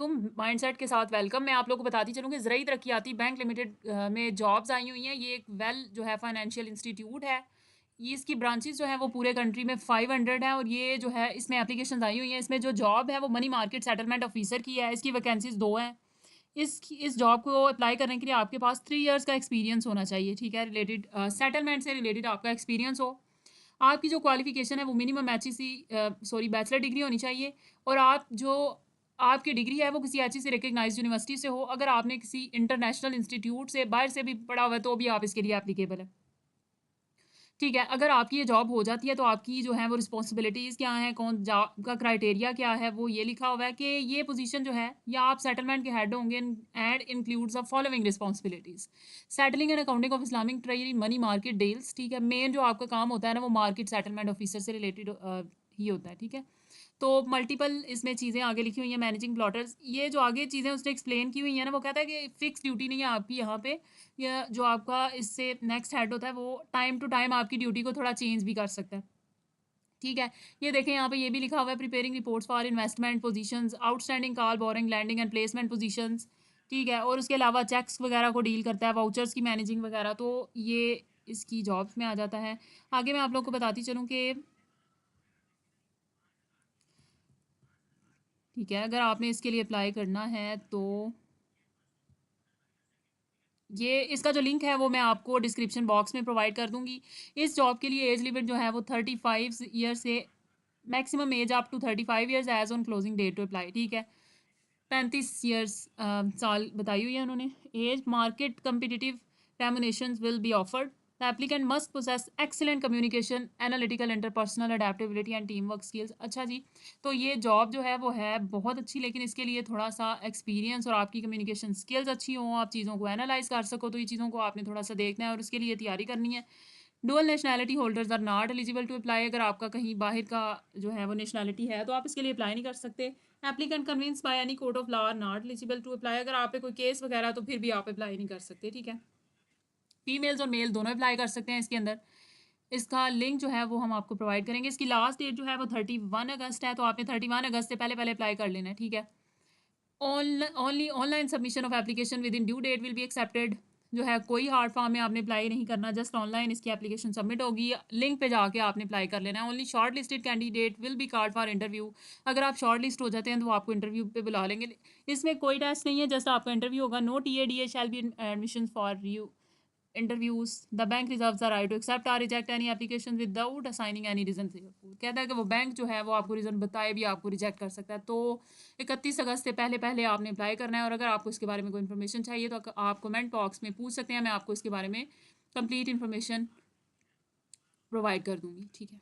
वालेकुम। माइंडसेट के साथ वेलकम। मैं आप लोगों को बताती चलूँ कि ज़रई तरक्याती बैंक लिमिटेड में जॉब्स आई हुई हैं। ये एक जो है फाइनेंशियल इंस्टीट्यूट है। ये इसकी ब्रांचेस जो है वो पूरे कंट्री में 500 है और ये जो है इसमें एप्लीकेशंस आई हुई हैं। इसमें जो जॉब है वो मनी मार्केट सेटलमेंट ऑफिसर की है। इसकी वैकेंसीज 2 हैं। इस जॉब को अप्लाई करने के लिए आपके पास 3 इयर्स का एक्सपीरियंस होना चाहिए, ठीक है? रिलेटेड सेटलमेंट से रिलेटेड आपका एक्सपीरियंस हो। आपकी जो क्वालिफिकेशन है वो मिनिमम बैचलर डिग्री होनी चाहिए और आपकी डिग्री है वो किसी अच्छी से रिकग्नाइज्ड यूनिवर्सिटी से हो। अगर आपने किसी इंटरनेशनल इंस्टीट्यूट से बाहर से भी पढ़ा हुआ है तो भी आप इसके लिए एप्लीकेबल है। ठीक है, अगर आपकी ये जॉब हो जाती है तो आपकी जो है वो रिस्पॉन्सिबिलिटीज़ क्या हैं, कौन जॉब का क्राइटेरिया क्या है, वो ये लिखा हुआ है कि ये पोजीशन जो है या आप सेटलमेंट के हेड होंगे and includes the following responsibilities. Settling and accounting of Islamic treasury money market deals, ठीक है? मेन जो आपका काम होता है ना वो मार्केट सेटलमेंट ऑफिसर से रिलेटेड ही होता है, ठीक है? तो मल्टीपल इसमें चीज़ें आगे लिखी हुई हैं, मैनेजिंग प्लॉटर्स, ये जो आगे चीज़ें उसने एक्सप्लेन की हुई हैं ना, वो कहता है कि फिक्स ड्यूटी नहीं है आपकी यहाँ पे, या जो आपका इससे नेक्स्ट हेड होता है वो टाइम टू टाइम आपकी ड्यूटी को थोड़ा चेंज भी कर सकता है। ठीक है, ये देखें यहाँ पे ये भी लिखा हुआ है, preparing reports for investment positions, outstanding call borrowing lending and placement positions. ठीक है, और उसके अलावा चेक्स वगैरह को डील करता है, वाउचर्स की मैनेजिंग वगैरह, तो ये इसकी जॉब्स में आ जाता है। आगे मैं आप लोग को बताती चलूँ कि ठीक है, अगर आपने इसके लिए अप्लाई करना है तो ये इसका जो लिंक है वो मैं आपको डिस्क्रिप्शन बॉक्स में प्रोवाइड कर दूंगी। इस जॉब के लिए एज लिमिट जो है वो 35 ईयर से maximum age up to 35 years age on closing date to apply, ठीक है? 35 ईयर्स साल बताई हुई है उन्होंने। As market competitive remunerations will be offered. The applicant must possess excellent communication analytical interpersonal adaptability and team work skills. अच्छा जी, तो ये जॉब जो है वो है बहुत अच्छी, लेकिन इसके लिए थोड़ा सा एक्सपीरियंस और आपकी कम्युनिकेशन स्किल्स अच्छी हो, आप चीज़ों को एनालाइज कर सको, तो ये चीज़ों को आपने थोड़ा सा देखना है और उसके लिए तैयारी करनी है। Dual nationality holders are not eligible to apply. अगर आपका कहीं बाहर का जो है वो नेशनैलिटी है तो आप इसके लिए अप्लाई नहीं कर सकते। Applicant convince by any court of law are not eligible to apply. अगर आप पे कोई केस वगैरह तो फिर भी आप अप्लाई नहीं कर सकते, ठीक है? फीमेल्स और मेल दोनों अप्लाई कर सकते हैं इसके अंदर। इसका लिंक जो है वो हम आपको प्रोवाइड करेंगे। इसकी लास्ट डेट जो है वो 31 अगस्त है, तो आपने 31 अगस्त से पहले पहले अप्लाई कर लेना है, ठीक है? Only online submission of application within due date will be accepted. जो है कोई हार्ड फॉर्म में आपने अप्लाई नहीं करना, जस्ट ऑनलाइन इसकी एप्लीकेशन सबमिट होगी, लिंक पे जाके आपने अप्लाई कर लेना है। Only short listed candidate will be called for interview. अगर आप शॉर्ट लिस्ट हो जाते हैं तो वो आपको इंटरव्यू पे बुला लेंगे। इसमें कोई टेस्ट नहीं है, जस्ट आपका इंटरव्यू होगा। No TA DA shall be admission for you interviews. The bank reserves the right to accept और reject any application without assigning any reason. कहता है कि वो बैंक जो है वो आपको रीज़न बताए भी आपको रिजेक्ट कर सकता है। तो 31 अगस्त से पहले पहले आपने अप्लाई करना है और अगर आपको इसके बारे में कोई इन्फॉर्मेशन चाहिए तो आप कमेंट बॉक्स में पूछ सकते हैं, मैं आपको इसके बारे में कंप्लीट इन्फॉर्मेशन प्रोवाइड कर दूंगी, ठीक है?